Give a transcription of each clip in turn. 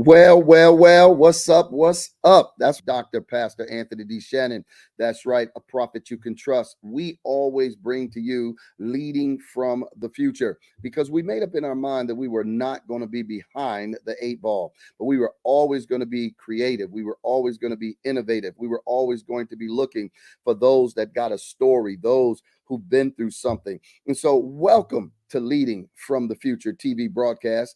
Well, what's up? What's up? That's Dr. Pastor Anthony D. Shannon. That's right, a prophet you can trust. We always bring to you leading from the future because we made up in our mind that we were not going to be behind the eight ball, but we were always going to be creative. We were always going to be innovative. We were always going to be looking for those that got a story, those who've been through something. And so, welcome to Leading from the Future TV broadcast.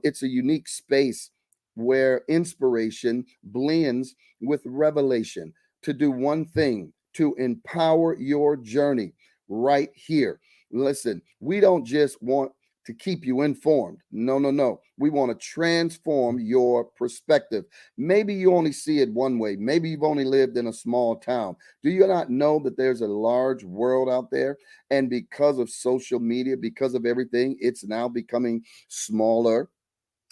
It's a unique space where inspiration blends with revelation to do one thing, to empower your journey right here. Listen, we don't just want to keep you informed. No. We want to transform your perspective. Maybe you only see it one way. Maybe you've only lived in a small town. Do you not know that there's a large world out there? And because of social media, because of everything, it's now becoming smaller.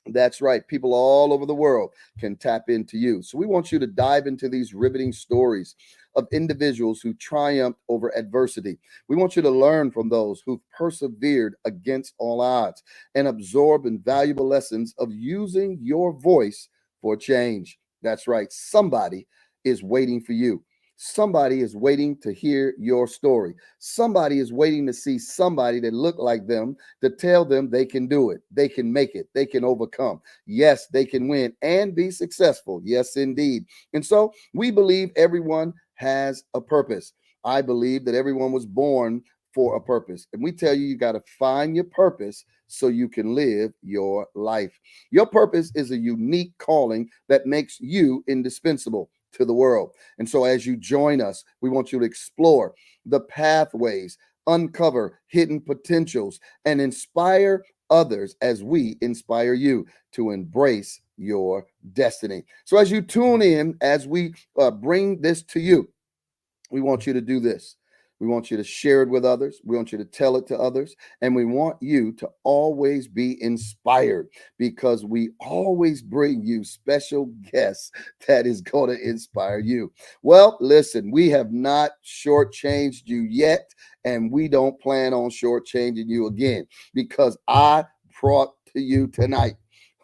That's right. People all over the world can tap into you. So we want you to dive into these riveting stories of individuals who triumphed over adversity. We want you to learn from those who've persevered against all odds and absorb invaluable lessons of using your voice for change. That's right. Somebody is waiting for you. Somebody is waiting to hear your story. Somebody is waiting to see somebody that look like them to tell them they can do it. They can make it. They can overcome. Yes, they can win and be successful. Yes, indeed. And so we believe everyone has a purpose. I believe that everyone was born for a purpose. And we tell you, you got to find your purpose so you can live your life. Your purpose is a unique calling that makes you indispensable to the world. And so as you join us, we want you to explore the pathways, uncover hidden potentials, and inspire others as we inspire you to embrace your destiny. So as you tune in, as we bring this to you, we want you to do this. We want you to share it with others. We want you to tell it to others. And we want you to always be inspired because we always bring you special guests that is going to inspire you. Well, listen, we have not shortchanged you yet, and we don't plan on shortchanging you again because I brought to you tonight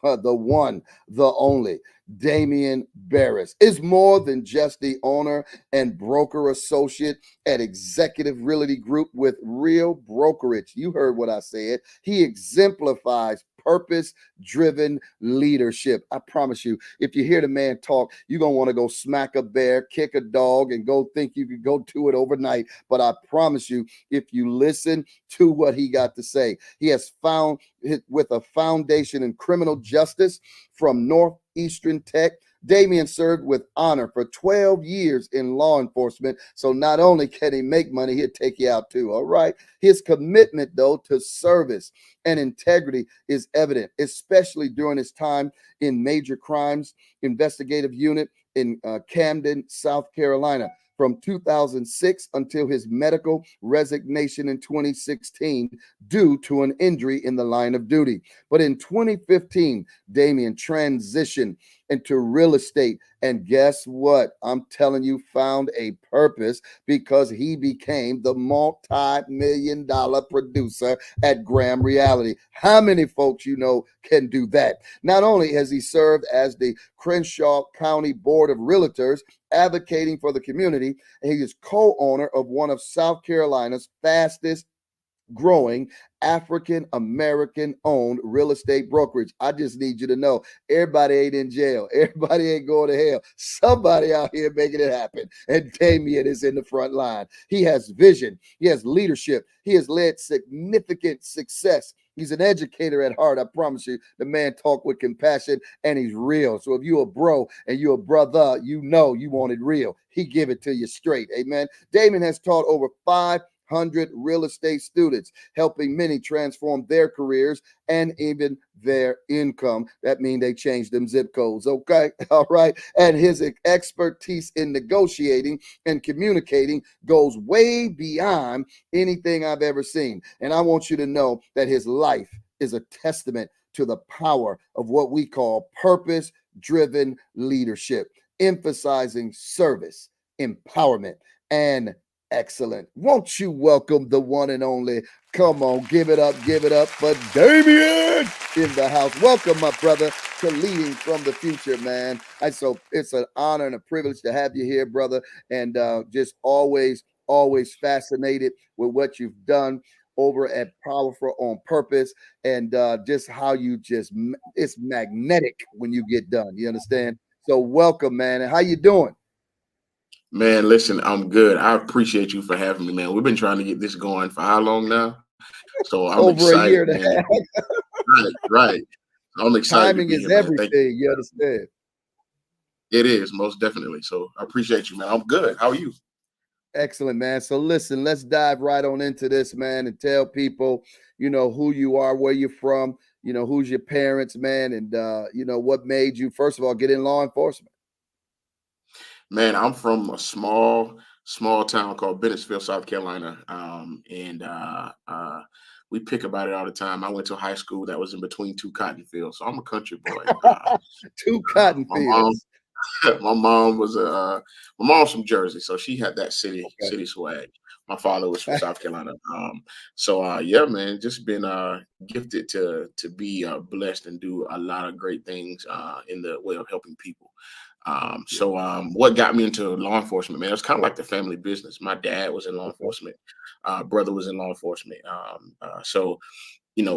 the one, the only, Damian Barris is more than just the owner and broker associate at Executive Realty Group with Real Brokerage. You heard what I said. He exemplifies purpose-driven leadership. I promise you, if you hear the man talk, you're going to want to go smack a bear, kick a dog, and go think you could go do it overnight. But I promise you, if you listen to what he got to say, he has found it with a foundation in criminal justice from Northeastern Tech. Damian served with honor for 12 years in law enforcement. So not only can he make money, he'll take you out too. All right. His commitment, though, to service and integrity is evident, especially during his time in Major Crimes Investigative Unit in Camden, South Carolina. From 2006 until his medical resignation in 2016 due to an injury in the line of duty. But in 2015, Damian transitioned into real estate. And guess what? I'm telling you, found a purpose because he became the multi-million-dollar producer at Graham Reality. How many folks you know can do that? Not only has he served as the Crenshaw County Board of Realtors, advocating for the community, and he is co-owner of one of South Carolina's fastest growing African American owned real estate brokerage. I just need you to know everybody ain't in jail. Everybody ain't going to hell. Somebody out here making it happen. And Damian is in the front line. He has vision. He has leadership. He has led significant success. He's an educator at heart. I promise you, the man talk with compassion and he's real. So if you're a bro and you're a brother, you know you want it real. He give it to you straight. Amen. Damian has taught over 500 real estate students, helping many transform their careers and even their income. That means they changed them zip codes. Okay. All right. And his expertise in negotiating and communicating goes way beyond anything I've ever seen. And I want you to know that his life is a testament to the power of what we call purpose-driven leadership, emphasizing service, empowerment, and excellent. Won't you welcome the one and only? Come on, give it up for Damian in the house. Welcome, my brother. to Leading from the Future, man. So it's an honor and a privilege to have you here, brother. And just always fascinated with what you've done over at Powerful on Purpose, and just how you it's magnetic when you get done. You understand? So welcome, man. And how you doing? Man, listen, I'm good. I appreciate you for having me, man. We've been trying to get this going for how long now? So I'm Over a year excited, and man. a half. Right, right. I'm excited to Timing be is here, man. Thank you. everything. You understand? It is most definitely. So I appreciate you, man. I'm good. How are you? Excellent, man. So listen, let's dive right on into this, man, and tell people, who you are, where you're from, who's your parents, man, and what made you, first of all, get in law enforcement. Man, I'm from a small town called Bennettsville, South Carolina. And we pick about it all the time. I went to high school that was in between two cotton fields. So I'm a country boy. Two cotton My mom fields. my mom was my mom's from Jersey, so she had that Okay. city swag. My father was from South Carolina. Yeah, man, just been gifted to be blessed and do a lot of great things in the way of helping people. Yeah. What got me into law enforcement, man, it was kind of like the family business. My dad was in law Okay. enforcement, brother was in law enforcement.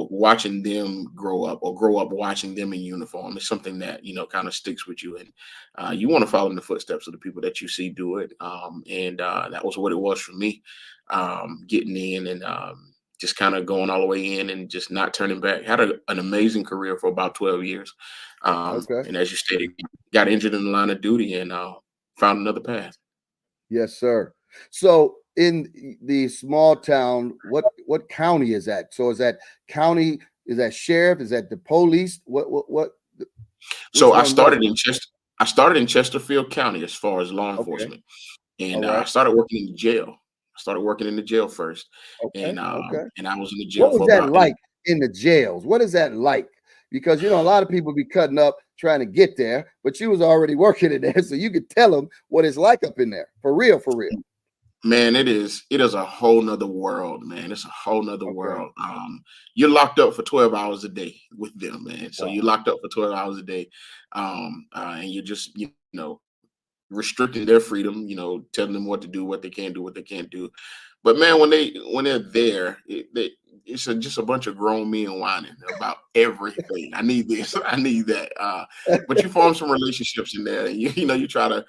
Watching them grow up or grow up watching them in uniform is something that, kind of sticks with you. And you want to follow in the footsteps of the people that you see do it. And that was what it was for me, getting in and just kind of going all the way in and just not turning back. Had an amazing career for about 12 years. Okay. And as you stated, got injured in the line of duty and found another path. Yes, sir. So in the small town, what county is that? So is that county? Is that sheriff? Is that the police? What? So Which I one was started it? in Chester. I started in Chesterfield County as far as law Okay. enforcement. And All I right. started working in the jail. I started working in the jail first, Okay. Okay. and I was in the jail What for was that about 8. like in the jails? What is that like? Because a lot of people be cutting up trying to get there, but you was already working in there, so you could tell them what it's like up in there. For real, for real. Man, it is a whole nother world, man. It's a whole nother Okay. world. You're locked up for 12 hours a day with them, man. So you're Wow. locked up for 12 hours a day. And you're just, restricting their freedom, telling them what to do, what they can do, what they can't do. But man, when they're there, just a bunch of grown men whining about everything. I need this, I need that. But you form some relationships in there, and you try to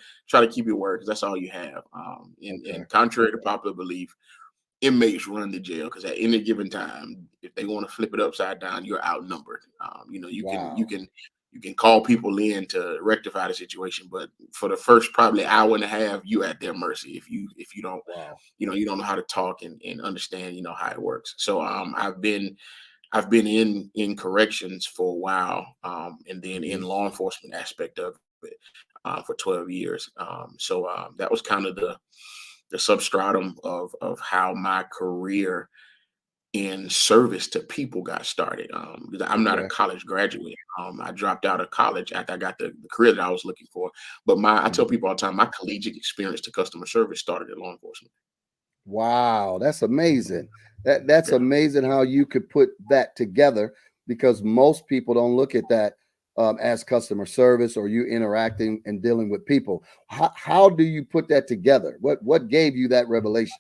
keep your word because that's all you have. And Okay. contrary to popular belief, inmates run the jail because at any given time, if they want to flip it upside down, you're outnumbered. You Wow. can call people in to rectify the situation, but for the first probably hour and a half, you at their mercy if you don't Wow. you don't know how to talk and understand how it works. So I've been in corrections for a while, and then in Mhm. law enforcement aspect of it for 12 years. That was kind of the substratum of how my career in service to people got started. Because I'm not a Okay. college graduate. I dropped out of college after I got the career that I was looking for. But I tell Mhm. people all the time, my collegiate experience to customer service started in law enforcement. Wow, that's amazing. That's Yeah. amazing how you could put that together, because most people don't look at that as customer service or you interacting and dealing with people. How do you put that together? What gave you that revelation?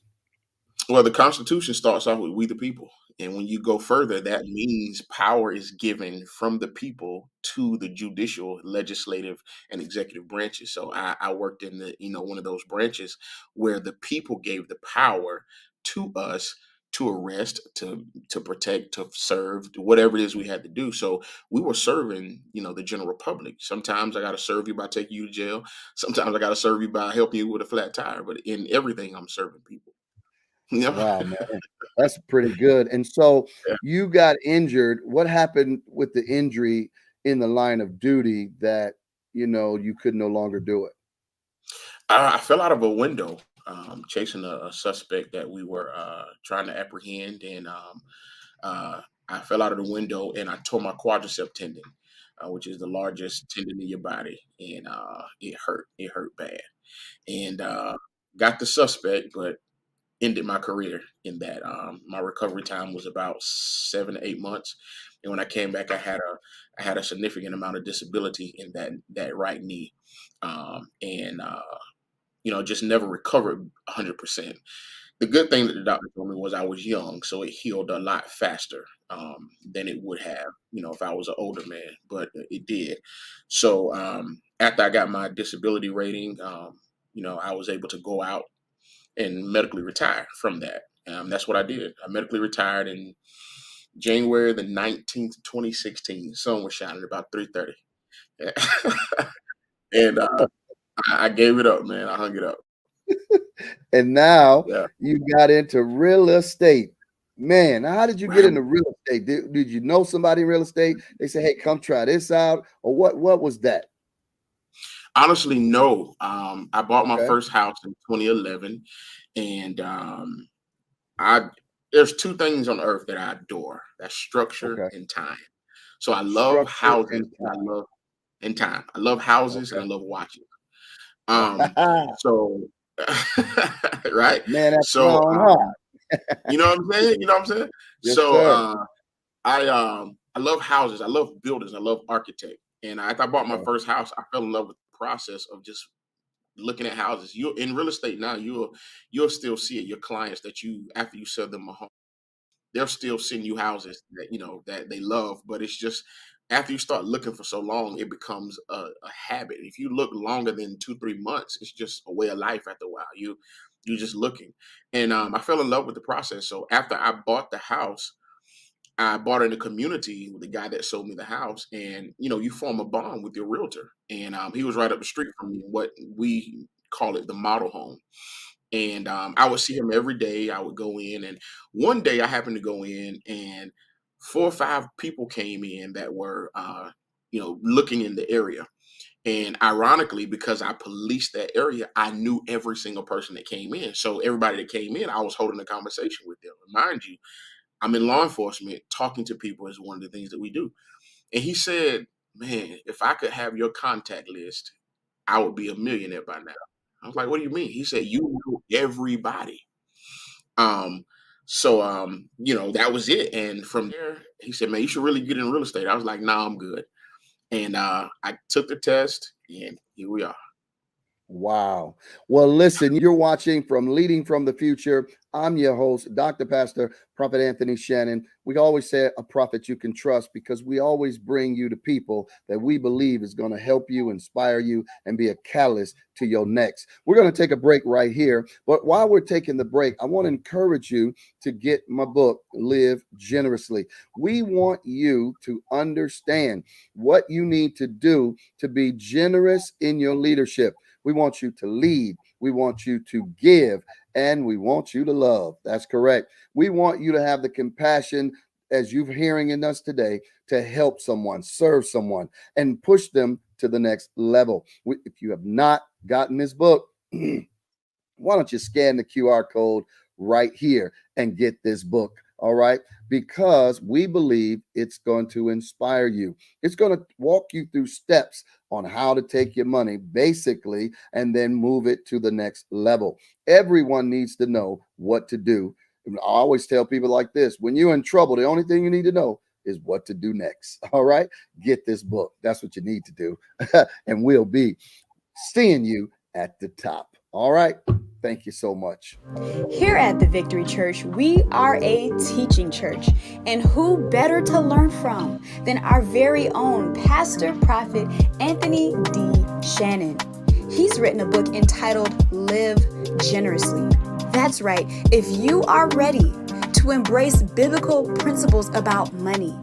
Well, the Constitution starts off with "We the people," and when you go further, that means power is given from the people to the judicial, legislative, and executive branches. So I worked in the one of those branches where the people gave the power to us to arrest, to protect, to serve, whatever it is we had to do. So we were serving, the general public. Sometimes I got to serve you by taking you to jail. Sometimes I got to serve you by helping you with a flat tire. But in everything, I'm serving people. Yeah. Wow, man, that's pretty good. And so Yeah. you got injured. What happened with the injury in the line of duty that you could no longer do it? I fell out of a window, chasing a suspect that we were trying to apprehend, and uh, I fell out of the window and I tore my quadricep tendon, which is the largest tendon in your body, and it hurt. It hurt bad, and got the suspect, but ended my career in that. My recovery time was about 7 to 8 months, And when I came back, I had a significant amount of disability in that right knee, and just never recovered 100%. The good thing that the doctor told me was I was young, so it healed a lot faster than it would have, if I was an older man. But it did. So after I got my disability rating, I was able to go out and medically retire from that. That's what I did. I medically retired in January 2016. The sun was shining about 3:30, and I gave it up, man. I hung it up. And now Yeah. you got into real estate. Man, how did you get Right. into real estate? Did you know somebody in real estate? They say, hey, come try this out. Or what was that? Honestly, no. I bought my Okay. first house in 2011, and I there's two things on earth that I adore. That's structure Okay. and time. So I love Structure houses and and I love and time. I love houses and I okay. love watches. Um, Man, so right. that So sound hot. you know what I'm saying? You know what I'm saying? Yes, So sir. I love houses. I love buildings. I love architect. And after I bought my Okay. first house, I fell in love with the process of just looking at houses. You in real estate now, you'll still see it. Your clients that you after you sell them a home, they'll still send you houses that that they love. But it's just after you start looking for so long, it becomes a habit. If you look longer than 2 3 months, it's just a way of life. After a while, you just looking. And I fell in love with the process. So after I bought the house, I bought in a community with the guy that sold me the house, and you form a bond with your realtor. And he was right up the street from me, what we call it the model home. And I would see him every day. I would go in, and one day I happened to go in, and 4 or 5 people came in that were, looking in the area. And ironically, because I policed that area, I knew every single person that came in. So everybody that came in, I was holding a conversation with them. Mind you, I'm in law enforcement. Talking to people is one of the things that we do. And he said, "Man, if I could have your contact list, I would be a millionaire by now." I was like, "What do you mean?" He said, "You know everybody." Um, that was it. And from there, he said, "Man, you should really get in real estate." I was like, "Nah, I'm good." And I took the test, and here we are. Wow. Well, listen, you're watching from Leading from the Future. I'm your host, Dr. Pastor Prophet Anthony Shannon. We always say a prophet you can trust because we always bring you to people that we believe is going to help you, inspire you, and be a catalyst to your next. We're going to take a break right here. But while we're taking the break, I want to encourage you to get my book, Live Generously. We want you to understand what you need to do to be generous in your leadership. We want you to lead. We want you to give. And we want you to love. That's correct. We want you to have the compassion, as you're hearing in us today, to help someone, serve someone, and push them to the next level. If you have not gotten this book, why don't you scan the QR code right here and get this book? All right. Because we believe it's going to inspire you. It's going to walk you through steps on how to take your money, basically, and then move it to the next level. Everyone needs to know what to do. And I always tell people like this: when you're in trouble, the only thing you need to know is what to do next. All right. Get this book. That's what you need to do. And we'll be seeing you at the top. All right. Thank you so much. Here at the Victory Church, we are a teaching church, and who better to learn from than our very own Pastor Prophet Anthony D. Shannon. He's written a book entitled Live Generously. That's right, if you are ready to embrace biblical principles about money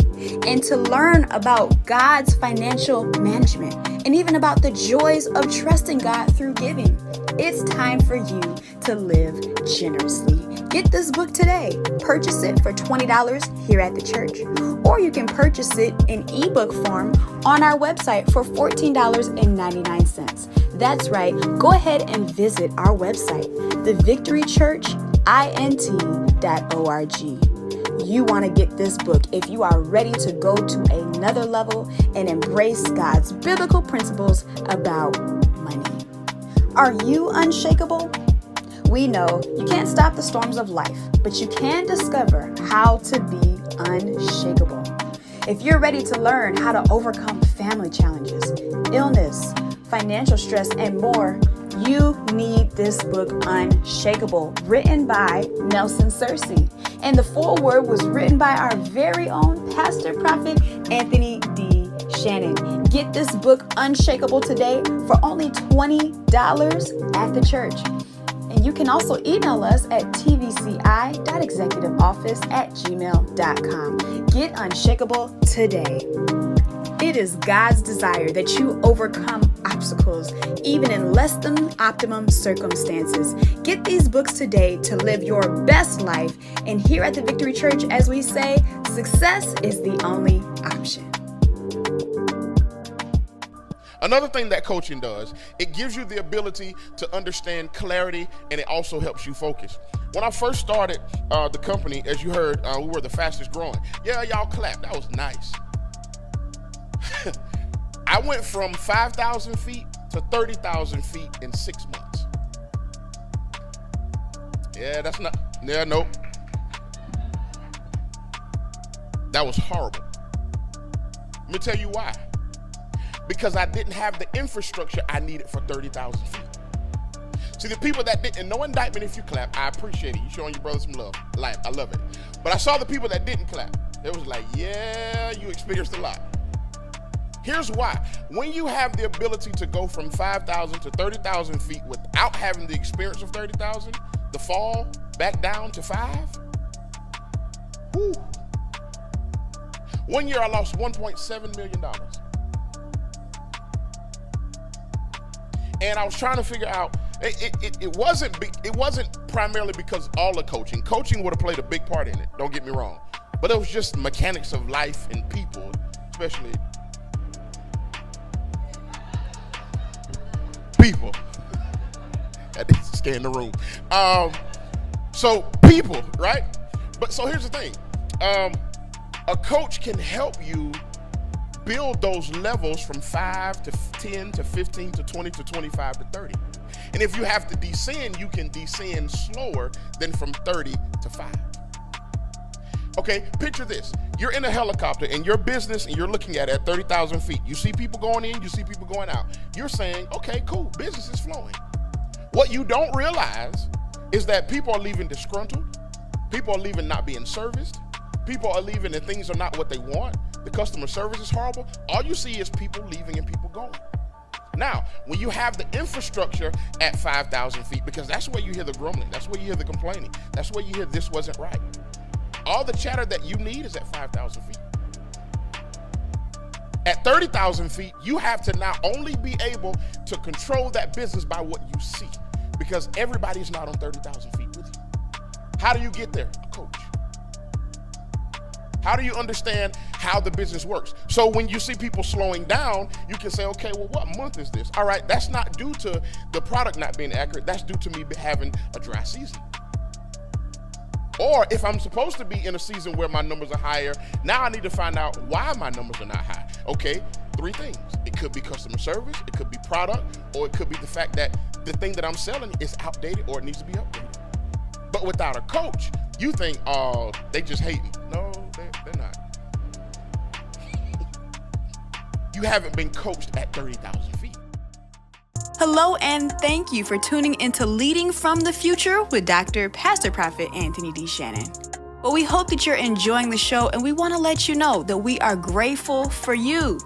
and to learn about God's financial management and even about the joys of trusting God through giving, it's time for you to live generously. Get this book today. Purchase it for $20 here at the church, or you can purchase it in ebook form on our website for $14.99. That's right. Go ahead and visit our website, thevictorychurchint.org. You want to get this book if you are ready to go to another level and embrace God's biblical principles about money. Are you unshakable? We know you can't stop the storms of life, but you can discover how to be unshakable. If you're ready to learn how to overcome family challenges, illness, financial stress, and more, you need this book, Unshakable, written by Nelson Searcy. And the foreword was written by our very own Pastor Prophet Anthony D. Shannon. Get this book, Unshakable, today for only $20 at the church. And you can also email us at tvci.executiveoffice@gmail.com. Get Unshakable today. It is God's desire that you overcome obstacles, even in less than optimum circumstances. Get these books today to live your best life. And here at the Victory Church, as we say, success is the only option. Another thing that coaching does, it gives you the ability to understand clarity, and it also helps you focus. When I first started the company, as you heard, we were the fastest growing. Yeah, y'all clapped. That was nice. I went from 5,000 feet to 30,000 feet in 6 months. Nope. That was horrible. Let me tell you why. Because I didn't have the infrastructure I needed for 30,000 feet. See, the people that didn't, and no indictment if you clap, I appreciate it. You showing your brother some love. I love it. But I saw the people that didn't clap. It was like, yeah, you experienced a lot. Here's why. When you have the ability to go from 5,000 to 30,000 feet without having the experience of 30,000, the fall back down to 5, whew. 1 year I lost $1.7 million. And I was trying to figure out, it wasn't primarily because all the coaching. Coaching would have played a big part in it, don't get me wrong. But it was just mechanics of life and people, especially people. That needs to stay in the room. So people, right? But so here's the thing. A coach can help you build those levels from 5 to 10 to 15 to 20 to 25 to 30. And if you have to descend, you can descend slower than from 30 to 5. Okay, picture this. You're in a helicopter in your business and you're looking at it at 30,000 feet. You see people going in, you see people going out. You're saying, okay, cool, business is flowing. What you don't realize is that people are leaving disgruntled. People are leaving not being serviced. People are leaving and things are not what they want. The customer service is horrible. All you see is people leaving and people going. Now, when you have the infrastructure at 5,000 feet, because that's where you hear the grumbling, that's where you hear the complaining, that's where you hear this wasn't right. All the chatter that you need is at 5,000 feet. At 30,000 feet, you have to not only be able to control that business by what you see, because everybody's not on 30,000 feet with you. How do you get there? A coach. How do you understand how the business works? So when you see people slowing down, you can say, okay, well, what month is this? All right, that's not due to the product not being accurate. That's due to me having a dry season. Or if I'm supposed to be in a season where my numbers are higher, now I need to find out why my numbers are not high. Okay, 3 things. It could be customer service, it could be product, or it could be the fact that the thing that I'm selling is outdated or it needs to be updated. But without a coach, you think, oh, they just hate me. No, they're not. You haven't been coached at 30,000 feet. Hello, and thank you for tuning into Leading from the Future with Dr. Pastor Prophet Anthony D. Shannon. Well, we hope that you're enjoying the show, and we want to let you know that we are grateful for you.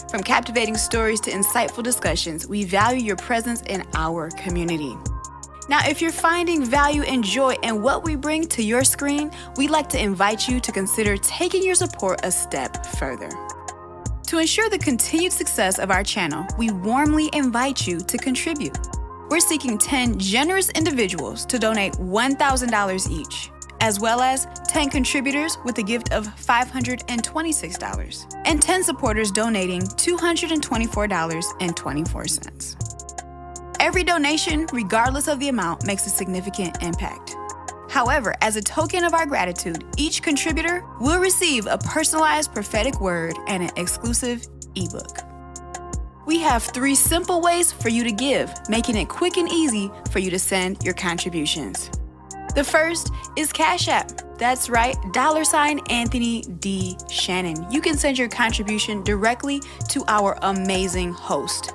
From captivating stories to insightful discussions, we value your presence in our community. Now, if you're finding value and joy in what we bring to your screen, we'd like to invite you to consider taking your support a step further. To ensure the continued success of our channel, we warmly invite you to contribute. We're seeking 10 generous individuals to donate $1,000 each, as well as 10 contributors with a gift of $526, and 10 supporters donating $224.24. Every donation, regardless of the amount, makes a significant impact. However, as a token of our gratitude, each contributor will receive a personalized prophetic word and an exclusive ebook. We have 3 simple ways for you to give, making it quick and easy for you to send your contributions. The first is Cash App. That's right, $ Anthony D. Shannon. You can send your contribution directly to our amazing host.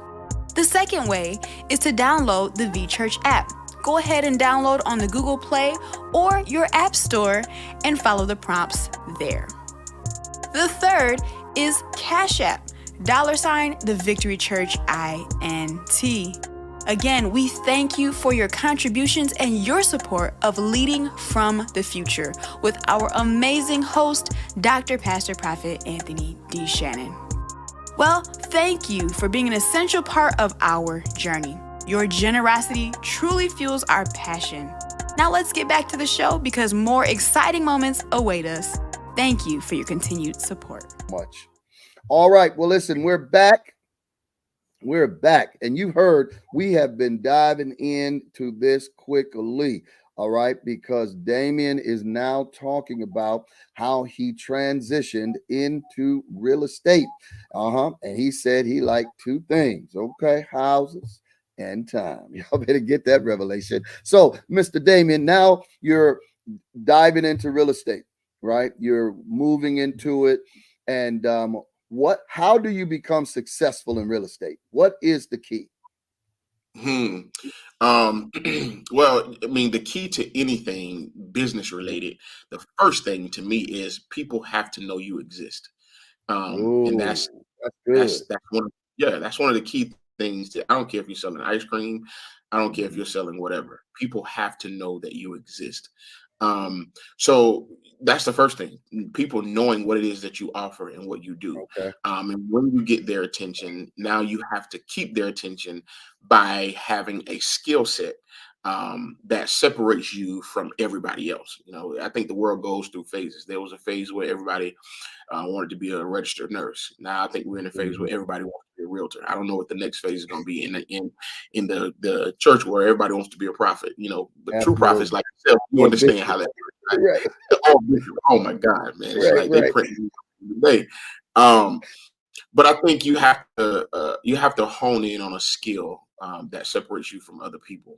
The second way is to download the VChurch app. Go ahead and download on the Google Play or your App Store and follow the prompts there. The third is Cash App, $ the Victory Church INT. Again, we thank you for your contributions and your support of Leading from the Future with our amazing host, Dr. Pastor Prophet Anthony D. Shannon. Well, thank you for being an essential part of our journey. Your generosity truly fuels our passion. Now let's get back to the show because more exciting moments await us. Thank you for your continued support. Much. All right. Well, listen, we're back. We're back. And you heard we have been diving into this quickly. All right. Because Damien is now talking about how he transitioned into real estate. And he said he liked two things. Okay. Houses and time. Y'all better get that revelation. So, Mr. Damien, now you're diving into real estate, right? You're moving into it. And how do you become successful in real estate? What is the key? Well, I mean, the key to anything business related, the first thing to me is people have to know you exist. And that's good. that's one of the key things that I don't care if you're selling ice cream, I don't care if you're selling whatever. People have to know that you exist. So that's the first thing, people knowing what it is that you offer and what you do. Okay. And when you get their attention, now you have to keep their attention by having a skill set that separates you from everybody else. You know, I think the world goes through phases. There was a phase where everybody wanted to be a registered nurse. Now I think we're in a phase where everybody wants to be a realtor. I don't know what the next phase is going to be in the church where everybody wants to be a prophet. You know, but Absolutely. true prophets like yourself, you understand how that works. Right? Right. Oh my God, man! It's like they print today. But I think you have to hone in on a skill that separates you from other people.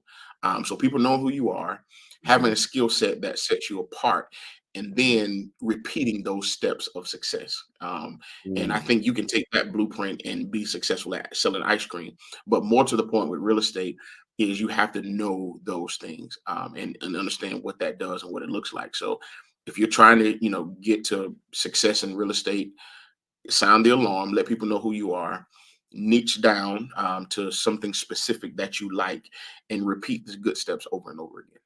So people know who you are, having a skill set that sets you apart, and then repeating those steps of success. And I think you can take that blueprint and be successful at selling ice cream. But more to the point with real estate is you have to know those things and understand what that does and what it looks like. So if you're trying to, get to success in real estate, sound the alarm, let people know who you are, niche down to something specific that you like, and repeat the good steps over and over again.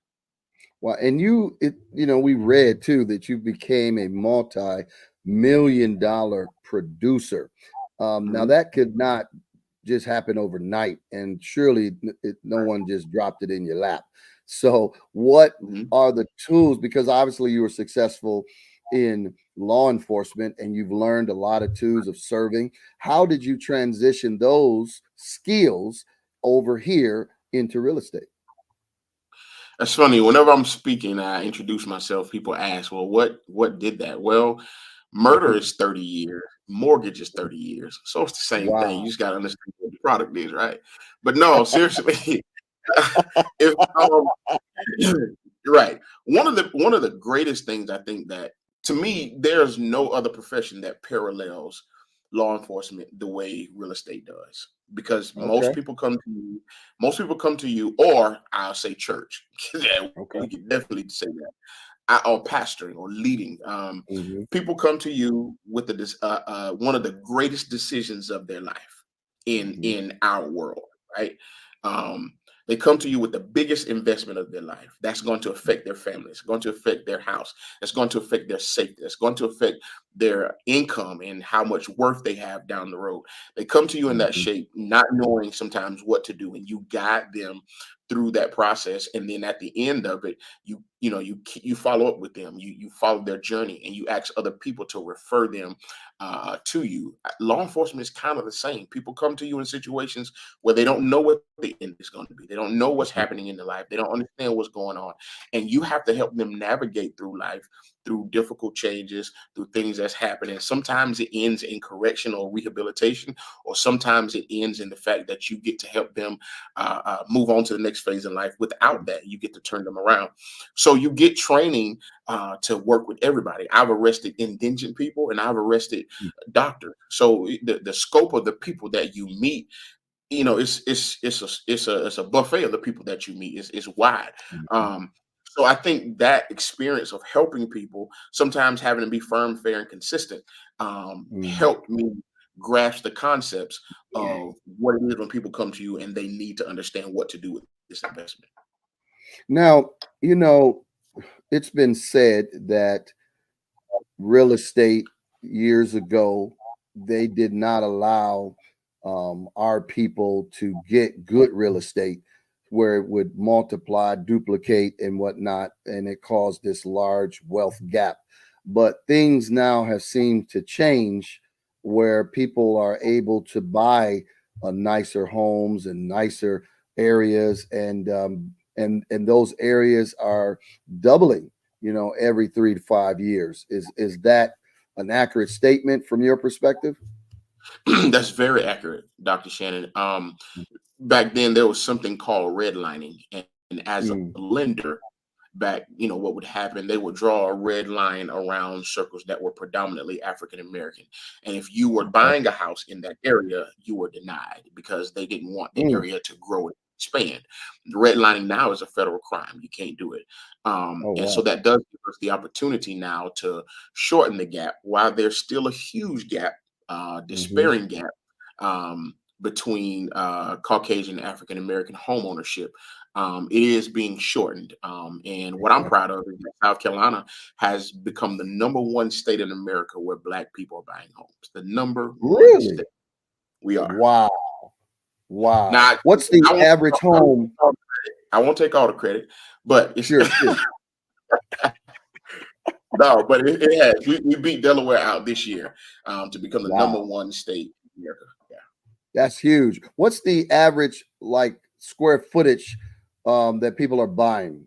Well, and we read too that you became a multi-million-dollar producer. Now that could not just happen overnight, and surely no one just dropped it in your lap. So what are the tools? Because obviously you were successful in law enforcement and you've learned a lot of tools of serving. How did you transition those skills over here into real estate? That's funny. Whenever I'm speaking, I introduce myself. People ask, "Well, what did that?" Well, murder is 30 years, mortgage is 30 years, so it's the same thing. You just got to understand what the product is, right? But no, seriously, if you're right, one of the greatest things I think that, to me, there's no other profession that parallels law enforcement the way real estate does, because most people come to you, or I'll say church. Yeah, we can definitely say that. Or pastoring or leading. People come to you with one of the greatest decisions of their life in our world, right? They come to you with the biggest investment of their life. That's going to affect their family. It's going to affect their house. It's going to affect their safety. It's going to affect their income and how much worth they have down the road. They come to you in that shape, not knowing sometimes what to do, and you guide them through that process. And then at the end of it, you follow up with them. You follow their journey, and you ask other people to refer them to you. Law enforcement is kind of the same. People come to you in situations where they don't know what the end is going to be. They don't know what's happening in their life. They don't understand what's going on, and you have to help them navigate through life through difficult changes, through things that's happening. Sometimes it ends in correction or rehabilitation, or sometimes it ends in the fact that you get to help them move on to the next phase in life. Without that, you get to turn them around. So you get training to work with everybody. I've arrested indigent people and I've arrested doctors. So the scope of the people that you meet, it's a buffet of the people that you meet is wide. Mhm. So I think that experience of helping people, sometimes having to be firm, fair, and consistent, Mm. helped me grasp the concepts of what it is when people come to you and they need to understand what to do with this investment. Now, you know, it's been said that real estate years ago, they did not allow our people to get good real estate where it would multiply, duplicate, and whatnot. And it caused this large wealth gap. But things now have seemed to change where people are able to buy nicer homes and nicer areas, and those areas are doubling, every 3 to 5 years. Is that an accurate statement from your perspective? That's very accurate, Dr. Shannon. Back then, there was something called redlining, and as a Mm, lender, back, what would happen, they would draw a red line around circles that were predominantly African American. And if you were okay. buying a house in that area, you were denied because they didn't want the Mm, area to grow and expand. Redlining now is a federal crime. You can't do it. oh And so wow. that does give us the opportunity now to shorten the gap while there's still a huge gap, Hmm. despairing gap, between Caucasian African American home ownership. It is being shortened. And what I'm Okay. proud of is that South Carolina has become the number one state in America where Black people are buying homes. The number one Really? state we are. Wow. Wow. Now, What's the I won't, average I won't home? I won't take all the credit, but it's Sure, sure. no, but it has. We beat Delaware out this year to become the number Wow. one state in America. Yeah. That's huge. What's the average like square footage that people are buying?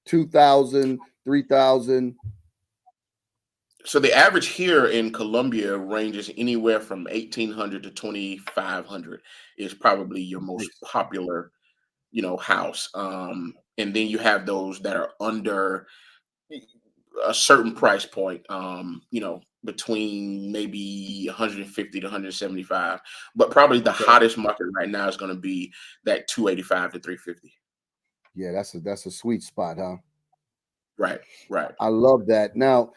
2,000, 3,000. So the average here in Columbia ranges anywhere from 1,800 to 2,500 is probably your most Nice. popular, house. And then you have those that are under a certain price point, between maybe 150 to 175. But probably the Okay. hottest market right now is going to be that 285 to 350. Yeah, that's a sweet spot, huh? Right, right. I love that. Now,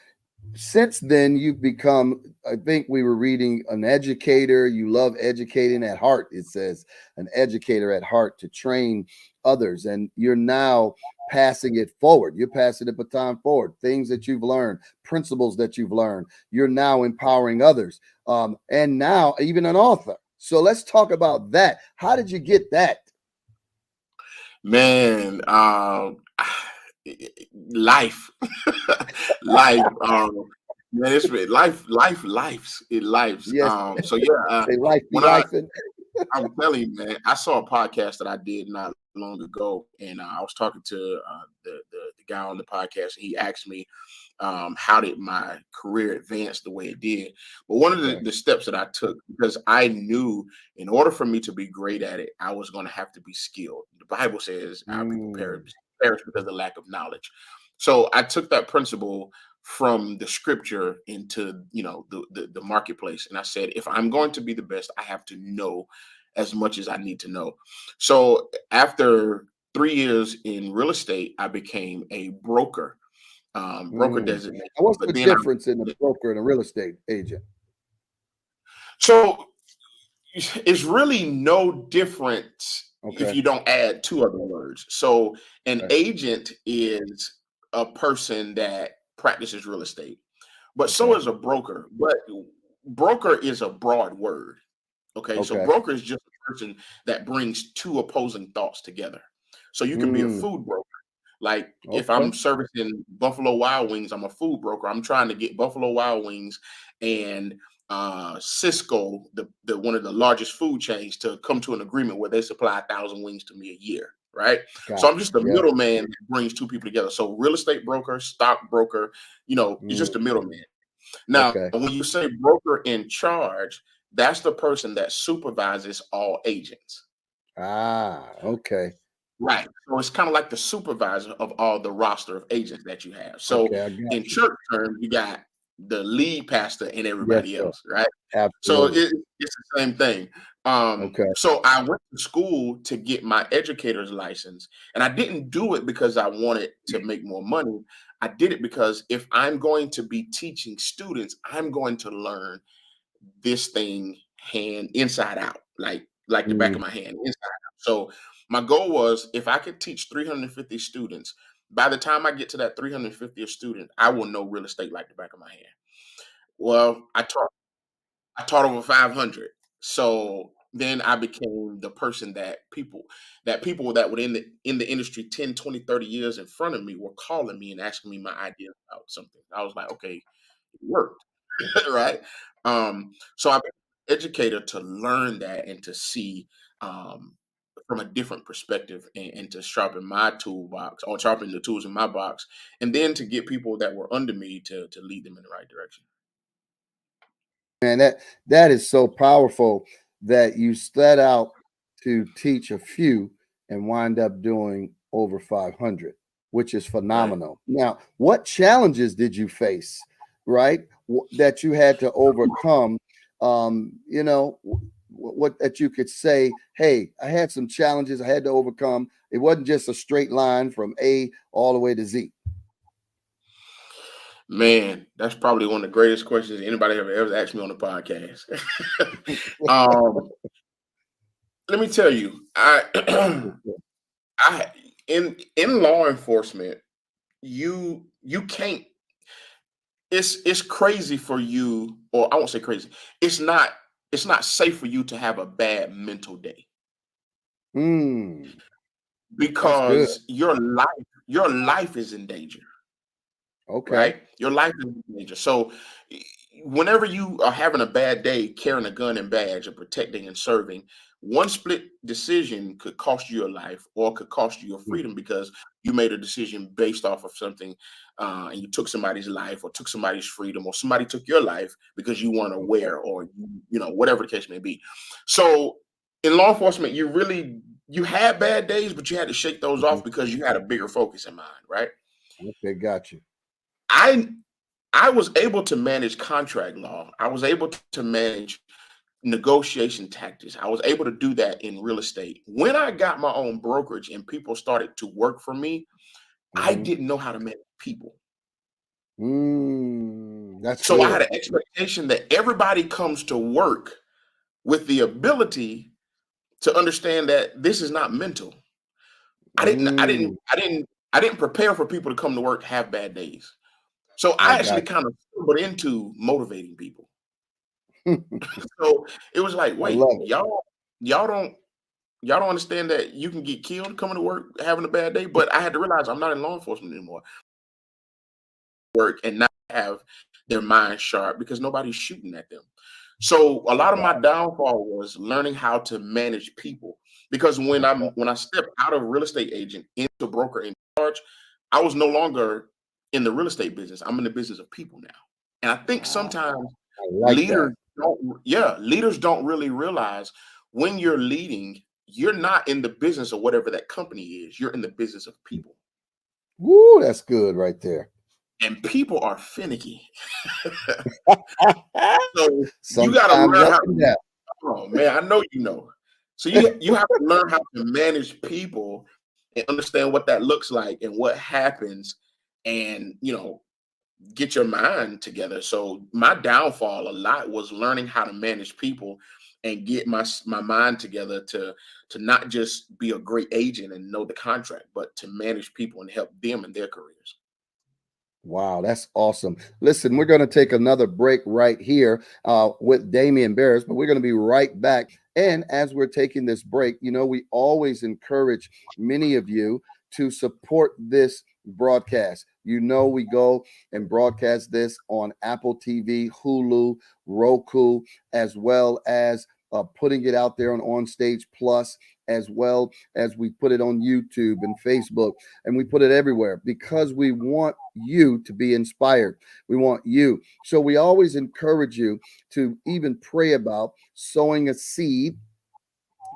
since then, you've become, I think we were reading, an educator. You love educating at heart. It says an educator at heart to train others. And you're now passing it forward. You're passing the baton forward. Things that you've learned, principles that you've learned. You're now empowering others. And now even an author. So let's talk about that. How did you get that? Man, life, life, man, life's it lives. Yes, So yeah, say life be when life. I'm telling you, man, I saw a podcast that I did not long ago, and I was talking to the guy on the podcast, and he asked me, how did my career advance the way it did? But one of Okay. the steps that I took, because I knew in order for me to be great at it, I was going to have to be skilled. The Bible says our people Mm, perish because of the lack of knowledge. So I took that principle from the scripture into the marketplace, and I said, if I'm going to be the best, I have to know as much as I need to know. So after 3 years in real estate, I became a broker, broker mm. designation. And what's But the then difference in a broker and a real estate agent? so it's really no different if Okay. you don't add two other words. So an Okay. agent is a person that practices real estate, but so Okay. is a broker. But broker is a broad word. Okay, so Okay. broker is just a person that brings two opposing thoughts together. So you can be a Mm, food broker. Like if okay. I'm servicing Buffalo Wild Wings, I'm a food broker. I'm trying to get Buffalo Wild Wings and Cisco, the one of the largest food chains, to come to an agreement where they supply 1,000 wings to me a year. right? Got So I'm just the yeah. middleman that brings two people together. So real estate broker, stockbroker, it's just the middleman. Now, Okay. when you say broker in charge, that's the person that supervises all agents. Okay. Right. So it's kind of like the supervisor of all the roster of agents that you have. So Okay, I got in you. church terms, you got the lead pastor and Yes, everybody sir. else, right? So Absolutely. it's the same thing. Okay. So I went to school to get my educator's license, and I didn't do it because I wanted to make more money. I did it because if I'm going to be teaching students, I'm going to learn this thing hand inside out, like the back Mm, of my hand inside out. So my goal was if I could teach 350 students, by the time I get to that 350th student, I will know real estate like the back of my hand. Well, I taught over 500. So then I became the person that people that were in the industry 10, 20, 30 years in front of me were calling me and asking me my ideas about something. I was like, okay, it worked. Right? So I've been an educator to learn that and to see from a different perspective and to sharpen my toolbox or sharpen the tools in my box, and then to get people that were under me to lead them in the right direction. man, that is so powerful that you set out to teach a few and wind up doing over 500, which is Right. phenomenal. Now, what challenges did you face, right? That you had to overcome? What that you could say, hey, I had some challenges I had to overcome. It wasn't just a straight line from A all the way to Z. Man, that's probably one of the greatest questions anybody ever asked me on the podcast. um, Let me tell you, I I in law enforcement, you can't. It's crazy for you, or I won't say crazy. It's not safe for you to have a bad mental day Mm, that's good. because your life is in danger. Okay. Right? Your life is in danger. So whenever you are having a bad day carrying a gun and badge or protecting and serving, one split decision could cost you your life or could cost you your Mm, freedom because you made a decision based off of something and you took somebody's life or took somebody's freedom or somebody took your life because you weren't okay. aware or whatever the case may be. So in law enforcement, you had bad days, but you had to shake those Mhm. off because you had a bigger focus in mind, right? Okay, got you. I I was able to manage contract law. I was able to manage negotiation tactics. I was able to do that in real estate. When I got my own brokerage and people started to work for me, I Mhm. didn't know how to manage people. That's So I had good. an expectation that everybody comes to work with the ability to understand that this is not mental. I didn't I didn't Mm, I didn't I didn't prepare for people to come to work have bad days. So I I actually got kind of stumbled into motivating people. you. So it was like, I wait, love it. y'all don't y'all don't understand that you can get killed coming to work having a bad day. But I had to realize I'm not in law enforcement anymore. Work and not have their mind sharp because nobody's shooting at them. So a lot of my downfall was learning how to manage people. Because Okay. when I stepped out of real estate agent into broker in charge, I was no longer in the real estate business. I'm in the business of people now. And I think Ah, sometimes I like that. leaders don't really realize when you're leading, you're not in the business of whatever that company is. You're in the business of people. Woo, that's good right there. And people are finicky. So you got to Sometimes learn up how. and down. Oh man, I know you know. So you have to learn how to manage people and understand what that looks like and what happens, and get your mind together. So my downfall a lot was learning how to manage people and get my mind together to not just be a great agent and know the contract, but to manage people and help them in their careers. Wow, that's awesome. Listen, we're going to take another break right here with Damian Barris, but we're going to be right back. And as we're taking this break, we always encourage many of you to support this broadcast. We go and broadcast this on Apple TV, Hulu, Roku, as well as putting it out there on Stage Plus, as well as we put it on YouTube and Facebook, and we put it everywhere because we want you to be inspired. We want you. So we always encourage you to even pray about sowing a seed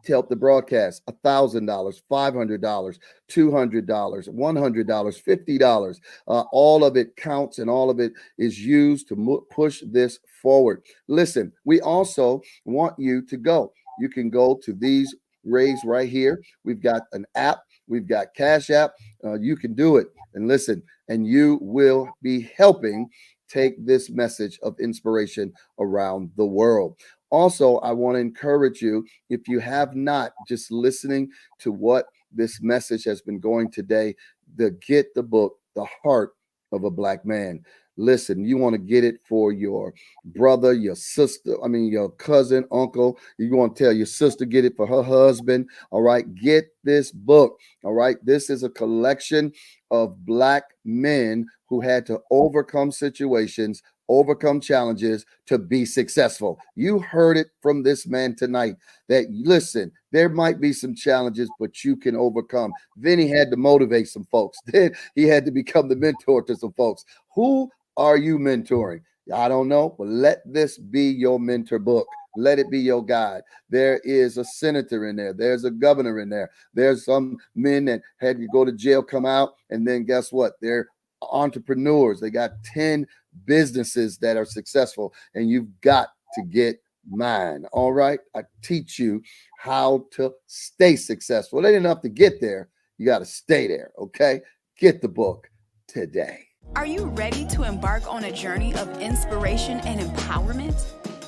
to help the broadcast. $1,000, $500, $200, $100, $50. All of it counts, and all of it is used to push this forward. Listen, we also want you to go. You can go to these raise right here. We've got an app. We've got Cash App. You can do it. And listen, and you will be helping take this message of inspiration around the world. Also, I want to encourage you, if you have not, just listening to what this message has been going today, to get the book, The Heart of a Black Man. Listen, you want to get it for your brother, your sister, your cousin, uncle. You want to tell your sister, get it for her husband. All right, get this book. All right, this is a collection of Black men who had to overcome situations, overcome challenges to be successful. You heard it from this man tonight that, listen, there might be some challenges, but you can overcome. Then he had to motivate some folks. Then he had to become the mentor to some folks. Who are you mentoring? I don't know, but let this be your mentor book. Let it be your guide. There is a senator in there. There's a governor in there. There's some men that had to go to jail, come out, and then guess what? They're entrepreneurs. They got 10 businesses that are successful, and you've got to get mine. All right. I teach you how to stay successful. It ain't enough to get there. You got to stay there. Okay. Get the book today. Are you ready to embark on a journey of inspiration and empowerment?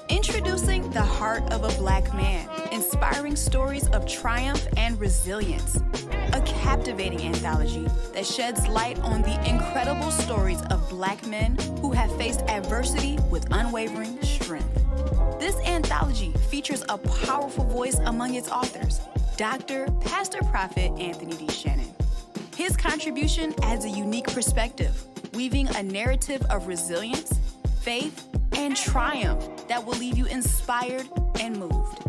Introducing The Heart of a Black Man, inspiring stories of triumph and resilience. A captivating anthology that sheds light on the incredible stories of Black men who have faced adversity with unwavering strength. This anthology features a powerful voice among its authors, Dr. Pastor Prophet Anthony D. Shannon. His contribution adds a unique perspective, weaving a narrative of resilience, faith, and triumph that will leave you inspired and moved.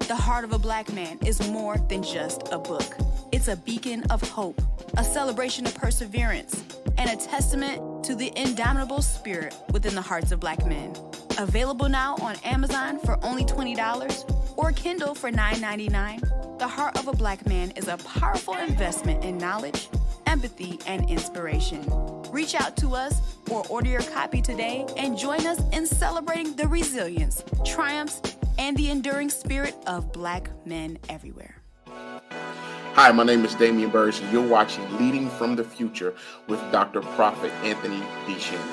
The Heart of a Black Man is more than just a book. It's a beacon of hope, a celebration of perseverance, and a testament to the indomitable spirit within the hearts of Black men. Available now on Amazon for only $20 or Kindle for $9.99, The Heart of a Black Man is a powerful investment in knowledge, empathy, and inspiration. Reach out to us or order your copy today and join us in celebrating the resilience, triumphs, and the enduring spirit of Black men everywhere. Hi, my name is Damian Burris, and you're watching Leading from the Future with Dr. Prophet Anthony D. Shannon.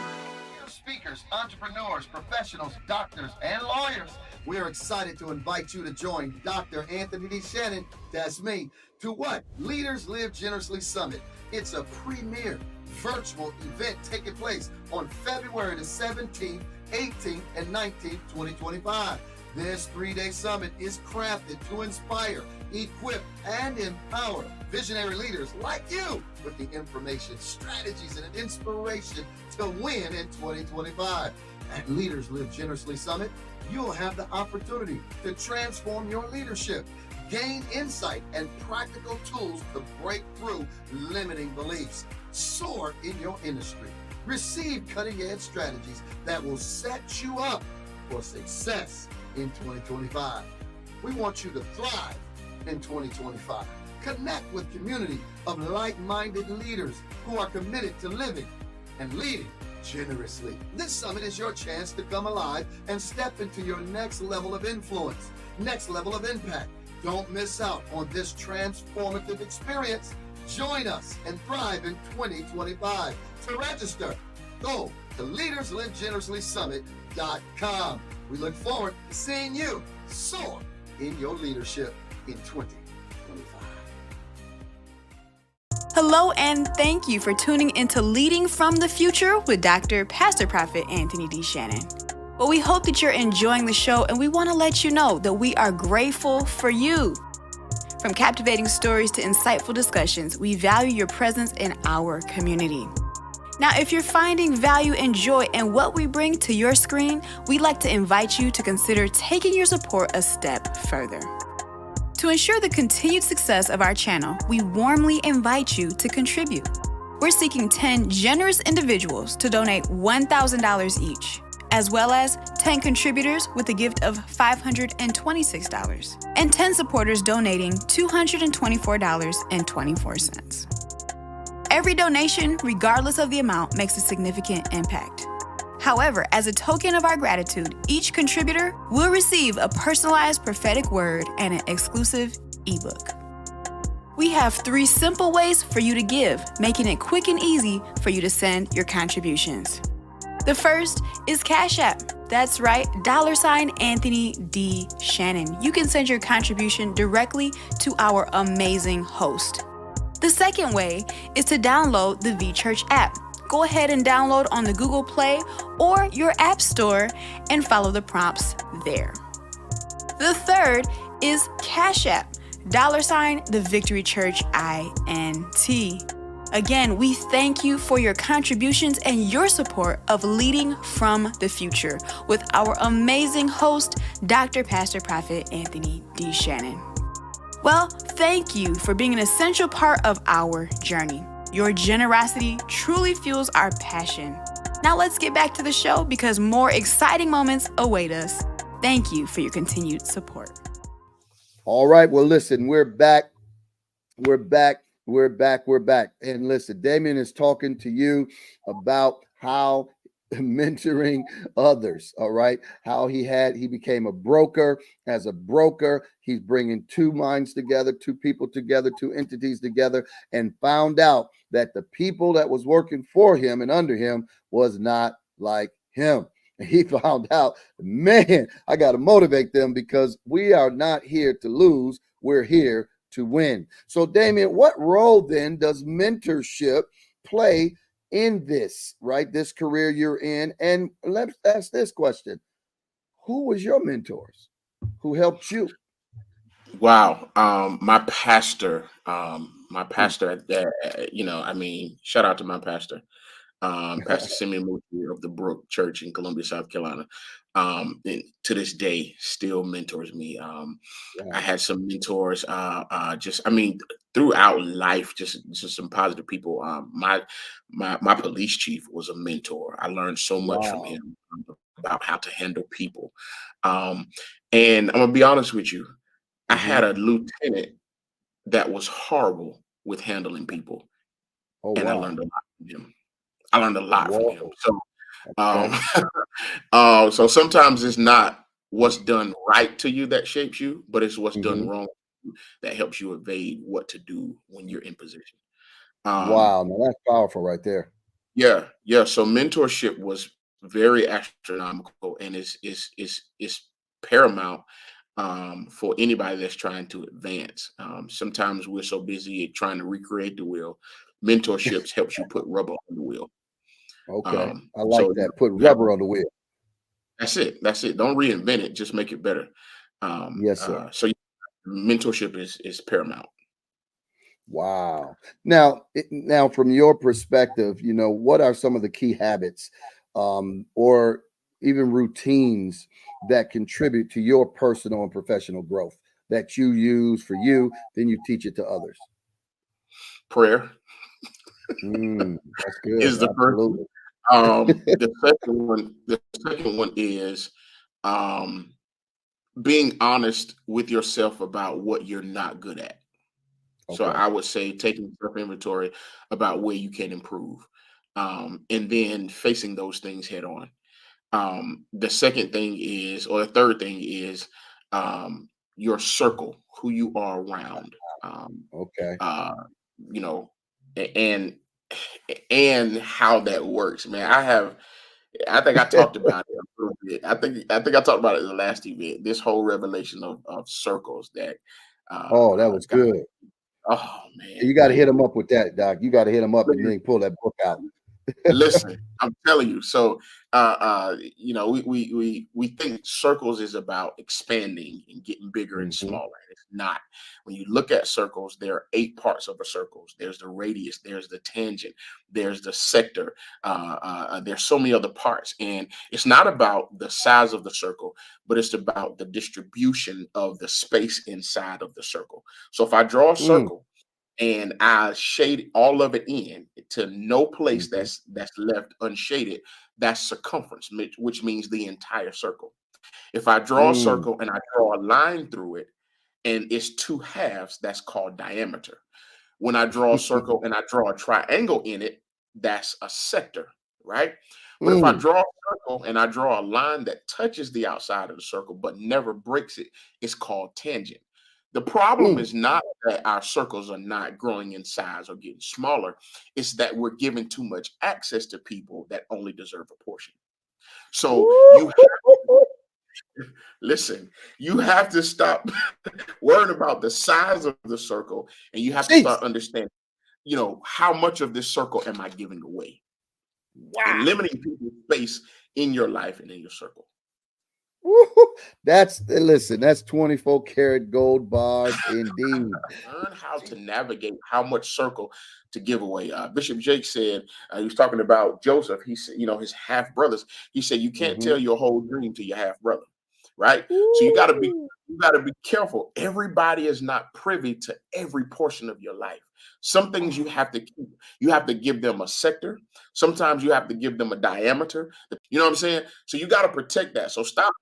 Speakers, entrepreneurs, professionals, doctors, and lawyers. We are excited to invite you to join Dr. Anthony D. Shannon, that's me, to what? Leaders Live Generously Summit. It's a premier virtual event taking place on February the 17th, 18th, and 19th, 2025. This 3-day summit is crafted to inspire, equip, and empower visionary leaders like you with the information, strategies, and inspiration to win in 2025. At Leaders Live Generously Summit, you'll have the opportunity to transform your leadership, gain insight and practical tools to break through limiting beliefs, soar in your industry, receive cutting-edge strategies that will set you up for success in 2025. We want you to thrive in 2025. Connect with community of like-minded leaders who are committed to living and leading generously. This summit is your chance to come alive and step into your next level of influence, next level of impact. Don't miss out on this transformative experience. Join us and thrive in 2025. To register, go to leaderslivgenerouslysummit.com. We look forward to seeing you soar in your leadership in 2025. Hello, and thank you for tuning into Leading from the Future with Dr. Pastor Prophet Anthony D. Shannon. Well, we hope that you're enjoying the show, and we want to let you know that we are grateful for you. From captivating stories to insightful discussions, we value your presence in our community. Now, if you're finding value and joy in what we bring to your screen, we'd like to invite you to consider taking your support a step further. To ensure the continued success of our channel, we warmly invite you to contribute. We're seeking 10 generous individuals to donate $1,000 each, as well as 10 contributors with a gift of $526, and 10 supporters donating $224.24. Every donation, regardless of the amount, makes a significant impact. However, as a token of our gratitude, each contributor will receive a personalized prophetic word and an exclusive ebook. We have 3 simple ways for you to give, making it quick and easy for you to send your contributions. The first is Cash App. That's right, $Anthony D. Shannon. You can send your contribution directly to our amazing host. The second way is to download the V-Church app. Go ahead and download on the Google Play or your App Store and follow the prompts there. The third is Cash App, $the Victory Church INT. Again, we thank you for your contributions and your support of Leading from the Future with our amazing host, Dr. Pastor Prophet Anthony D. Shannon. Well, thank you for being an essential part of our journey. Your generosity truly fuels our passion. Now let's get back to the show because more exciting moments await us. Thank you for your continued support. All right. Well, listen, we're back. We're back. And listen, Damien is talking to you about how mentoring others. All right. How he became a broker. As a broker, he's bringing 2 minds together, 2 people together, 2 entities together, and found out that the people that was working for him and under him was not like him. And he found out, man, I got to motivate them because we are not here to lose. We're here to win. So, Damien, what role then does mentorship play in this, right? This career you're in? And let's ask this question. Who was your mentors? Who helped you? Wow. My pastor, shout out to my pastor, Pastor Simeon Murphy of the Brook Church in Columbia, South Carolina. And to this day, still mentors me. I had some mentors, throughout life, just some positive people. My police chief was a mentor. I learned so much from him about how to handle people. And I'm gonna be honest with you. I had a lieutenant that was horrible with handling people, and I learned a lot from him. So, so sometimes it's not what's done right to you that shapes you, but it's what's done wrong that helps you evade what to do when you're in position. Wow, man, that's powerful right there. Yeah. So mentorship was very astronomical, and is paramount for anybody that's trying to advance. Sometimes we're so busy trying to recreate the wheel. Mentorships helps you put rubber on the wheel. Okay, I like that. Put rubber on the wheel. That's it. Don't reinvent it. Just make it better. Yes, sir. So mentorship is paramount. Wow. Now, from your perspective, what are some of the key habits or even routines that contribute to your personal and professional growth that you use for you, then you teach it to others? Prayer. That's good. Is the Absolutely. The second one is being honest with yourself about what you're not good at. So I would say taking self-inventory about where you can improve, and then facing those things head on. The third thing is your circle, who you are around. You know, and how that works, man. I think I talked about it a little bit. I think I talked about it in the last event. This whole revelation of circles that. That was good. Oh man, you got to hit him up with that, Doc. You got to hit him up and then pull that book out. Listen, I'm telling you. So, we think circles is about expanding and getting bigger and smaller. It's not. When you look at circles, there are 8 parts of a circle. There's the radius, there's the tangent, there's the sector. There's so many other parts, and it's not about the size of the circle, but it's about the distribution of the space inside of the circle. So if I draw a Mm, circle and I shade all of it in to no place mhm, that's left unshaded, that's circumference, which means the entire circle. If I draw a mm, circle and I draw a line through it and it's 2 halves, that's called diameter. When I draw a circle and I draw a triangle in it, that's a sector, right? But if I mm, draw a circle and I draw a line that touches the outside of the circle but never breaks it, it's called tangent. The problem mm. is not that our circles are not growing in size or getting smaller, it's that we're giving too much access to people that only deserve a portion. So you Woo! listen, you have to stop worrying about the size of the circle and you have to Jeez. start understanding, how much of this circle am I giving away and Wow. limiting people's space in your life and in your circle. Woo. Listen, that's 24 karat gold bars indeed. Learn how to navigate how much circle to give away. Bishop Jake said, he was talking about Joseph. He said, his half brothers. He said, you can't Mhm. tell your whole dream to your half brother, right? So Woo. you got to be careful. Everybody is not privy to every portion of your life. Some things you have to keep. You have to give them a sector. Sometimes you have to give them a diameter. You know what I'm saying? So you got to protect that. So stop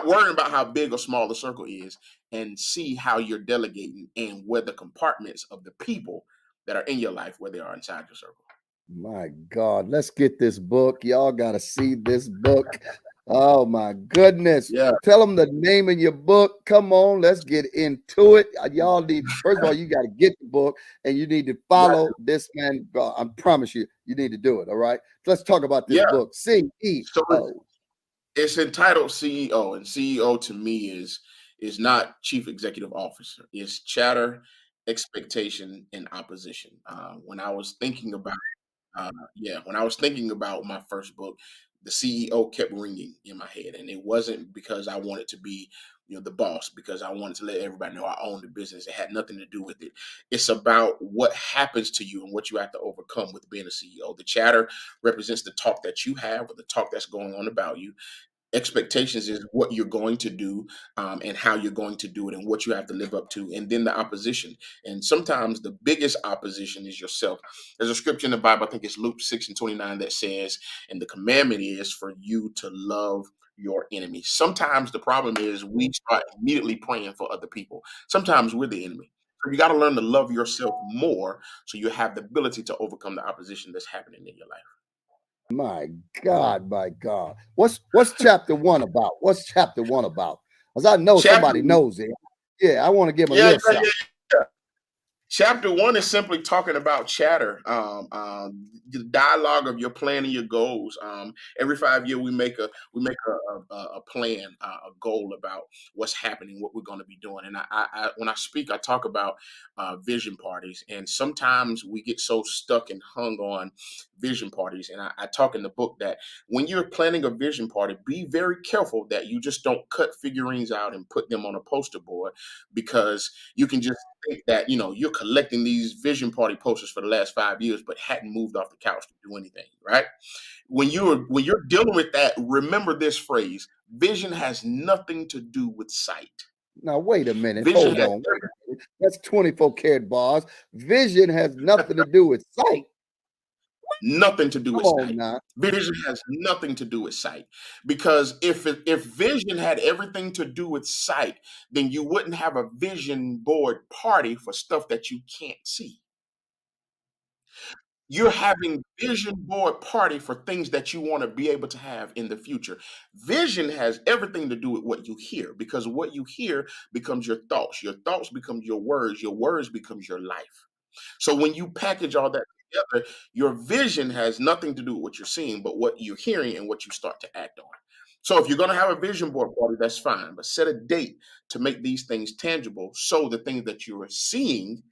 worrying about how big or small the circle is and see how you're delegating and where the compartments of the people that are in your life, where they are inside your circle. My God, let's get this book. Y'all got to see this book. Oh my goodness. Yeah. Tell them the name of your book. Come on, let's get into it. Y'all need, first of all, you got to get the book and you need to Right. follow this man. I promise you, you need to do it. All right. Let's talk about this Yeah. book. So CEO. it's entitled CEO, and CEO to me is not chief executive officer. It's chatter, expectation, and opposition. When I was thinking about when I was thinking about my first book, the CEO kept ringing in my head, and it wasn't because I wanted to be, the boss, because I wanted to let everybody know I owned the business. It had nothing to do with it. It's about what happens to you and what you have to overcome with being a CEO. The chatter represents the talk that you have or the talk that's going on about you. Expectations is what you're going to do, and how you're going to do it and what you have to live up to, and then the opposition. And sometimes the biggest opposition is yourself. There's a scripture in the Bible, I think it's Luke 6:29, that says, and the commandment is for you to love your enemies. Sometimes the problem is we start immediately praying for other people. Sometimes we're the enemy. So you got to learn to love yourself more so you have the ability to overcome the opposition that's happening in your life. My God, my God. What's chapter one about? What's chapter one about? Because I know Chapter, somebody knows it. Yeah, I want to give them a yeah, little yeah, something. yeah. Chapter one is simply talking about chatter, the dialogue of your plan and your goals. Every 5 year, we make a plan, a goal about what's happening, what we're going to be doing. And when I speak, I talk about vision parties, and sometimes we get so stuck and hung on vision parties. And I talk in the book that when you're planning a vision party, be very careful that you just don't cut figurines out and put them on a poster board, because you can just think that you're collecting these vision party posters for the last 5 years but hadn't moved off the couch to do anything, right? When you're dealing with that, remember this phrase: vision has nothing to do with sight. Now, wait a minute. Vision Hold has on. Wait a minute. That's 24 karat bars. Vision has nothing to do with sight. nothing to do Come with on sight. now. Vision has nothing to do with sight, because if vision had everything to do with sight, then you wouldn't have a vision board party for stuff that you can't see. You're having vision board party for things that you want to be able to have in the future. Vision has everything to do with what you hear, because what you hear becomes your thoughts become your words becomes your life. So when you package all that together, your vision has nothing to do with what you're seeing, but what you're hearing and what you start to act on. So if you're going to have a vision board party, that's fine, but set a date to make these things tangible, so the things that you are seeing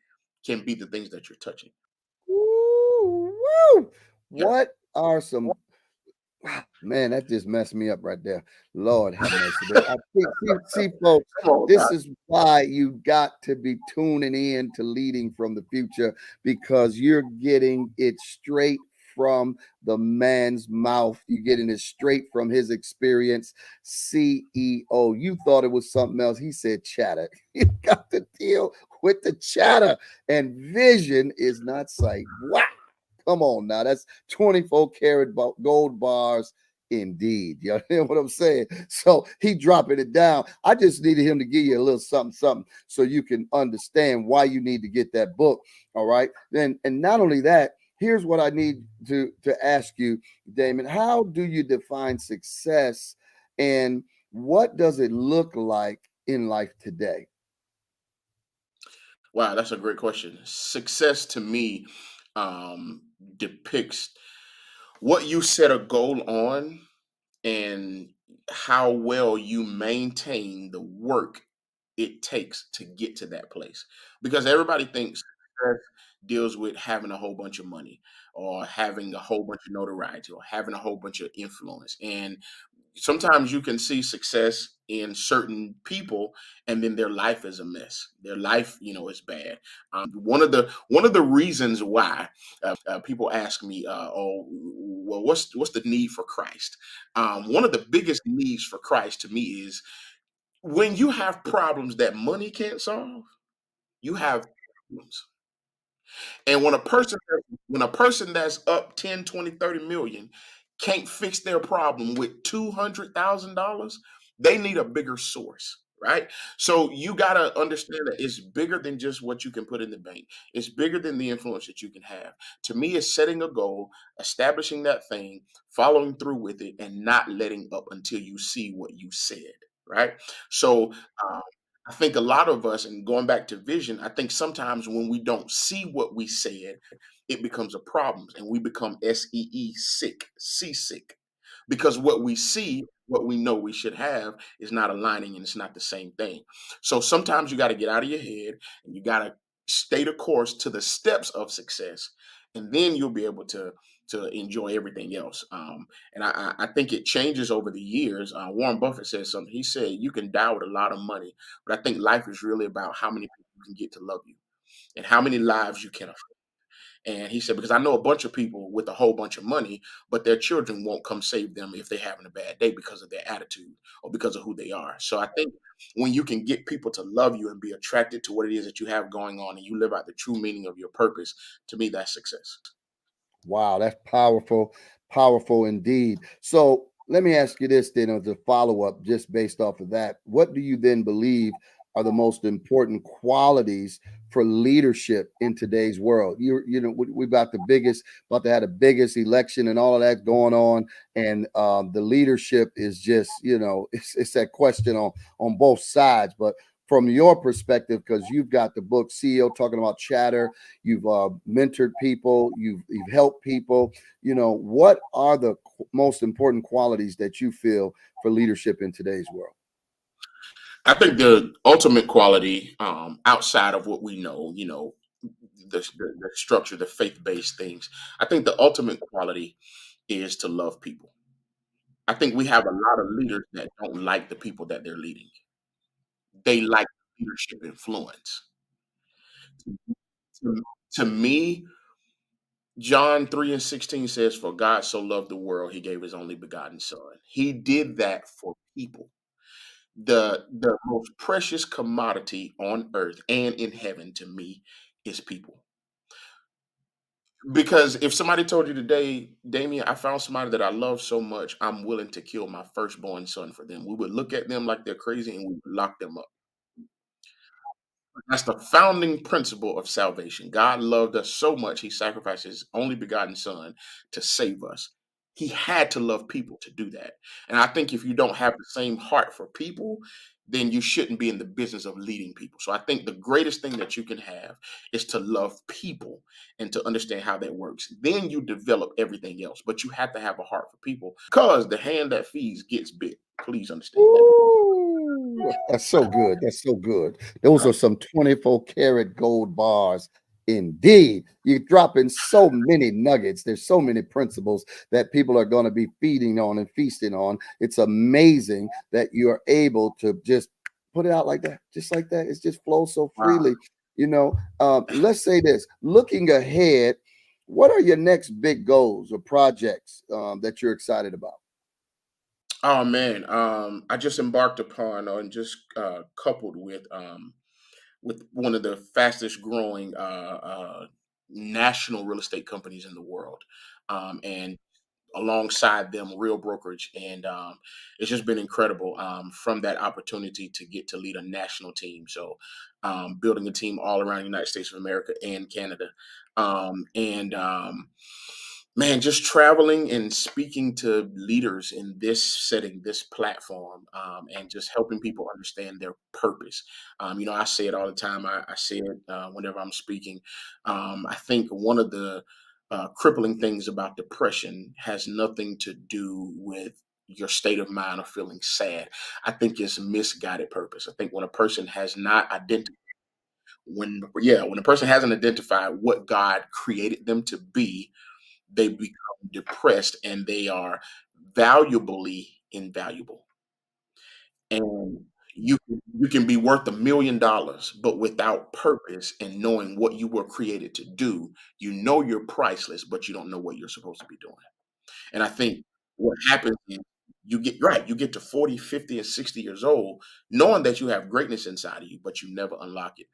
can be the things that you're touching. Woo, woo. Yeah. What are some? Man, that just messed me up right there. Lord have mercy. But I think, folks, Come on, this God. is why you got to be tuning in to Leading from the Future, because you're getting it straight from the man's mouth. You're getting it straight from his experience. CEO. You thought it was something else. He said chatter. You got to deal with the chatter. And vision is not sight. Wow. Come on now. That's 24 karat gold bars indeed. You know what I'm saying? So he dropping it down. I just needed him to give you a little something, something, so you can understand why you need to get that book. All right. Then, and not only that, here's what I need to ask you, Damon. How do you define success, and what does it look like in life today? Wow, that's a great question. Success to me depicts what you set a goal on and how well you maintain the work it takes to get to that place. Because everybody thinks success deals with having a whole bunch of money or having a whole bunch of notoriety or having a whole bunch of influence. And sometimes you can see success in certain people and then their life is a mess. Their life, is bad. One of the reasons why people ask me, oh, well, what's the need for Christ? One of the biggest needs for Christ to me is when you have problems that money can't solve, you have problems. And when a person that's up 10, 20, 30 million can't fix their problem with $200,000, they need a bigger source, right? So you got to understand that it's bigger than just what you can put in the bank. It's bigger than the influence that you can have. To me, it's setting a goal, establishing that thing, following through with it, and not letting up until you see what you said, right? So um, I think a lot of us, and going back to vision, I think sometimes when we don't see what we said, it becomes a problem and we become SEE sick, seasick. Because what we see, what we know we should have, is not aligning and it's not the same thing. So sometimes you got to get out of your head and you got to stay the course to the steps of success, and then you'll be able to enjoy everything else. And I think it changes over the years. Warren Buffett says something. He said, "You can die with a lot of money, but I think life is really about how many people you can get to love you and how many lives you can affect." And he said, because I know a bunch of people with a whole bunch of money, but their children won't come save them if they're having a bad day because of their attitude or because of who they are. So I think when you can get people to love you and be attracted to what it is that you have going on and you live out the true meaning of your purpose, to me, that's success. Wow, that's powerful, powerful indeed. So let me ask you this then as a follow-up, just based off of that. What do you then believe are the most important qualities for leadership in today's world? We about about to have the biggest election and all of that going on, and the leadership is just, it's that question on both sides. But from your perspective, because you've got the book CEO talking about chatter, you've mentored people, you've helped people. What are the most important qualities that you feel for leadership in today's world? I think the ultimate quality, outside of what we know, the structure, the faith based things, I think the ultimate quality is to love people. I think we have a lot of leaders that don't like the people that they're leading. They like leadership influence. To, to me, John 3 and 16 says, "For God so loved the world, he gave his only begotten son." He did that for people. The most precious commodity on earth and in heaven to me is people. Because if somebody told you today, Damien, I found somebody that I love so much, I'm willing to kill my firstborn son for them, we would look at them like they're crazy and we would lock them up. That's the founding principle of salvation. God loved us so much, he sacrificed his only begotten son to save us. He had to love people to do that. And I think if you don't have the same heart for people, then you shouldn't be in the business of leading people. So I think the greatest thing that you can have is to love people and to understand how that works. Then you develop everything else. But you have to have a heart for people because the hand that feeds gets bit. Please understand that. Ooh, that's so good. That's so good. Those are some 24 karat gold bars Indeed, you're dropping so many nuggets. There's so many principles that people are going to be feeding on and feasting on. It's amazing that you're able to just put it out like that, just like that. It's just flows so Wow. freely. Let's say this: looking ahead, what are your next big goals or projects that you're excited about? Oh man, I just embarked upon and just coupled with one of the fastest growing national real estate companies in the world, and alongside them, real brokerage, and it's just been incredible from that opportunity to get to lead a national team. So, building a team all around the United States of America and Canada, and man, just traveling and speaking to leaders in this setting, this platform, and just helping people understand their purpose. I say it all the time. I say it whenever I'm speaking. I think one of the crippling things about depression has nothing to do with your state of mind or feeling sad. I think it's misguided purpose. I think when a person has not identified when a person hasn't identified what God created them to be, they become depressed and they are valuably invaluable. And you can be worth $1 million, but without purpose and knowing what you were created to do, you're priceless, but you don't know what you're supposed to be doing. And I think what happens is you get to 40, 50, and 60 years old, knowing that you have greatness inside of you, but you never unlock it.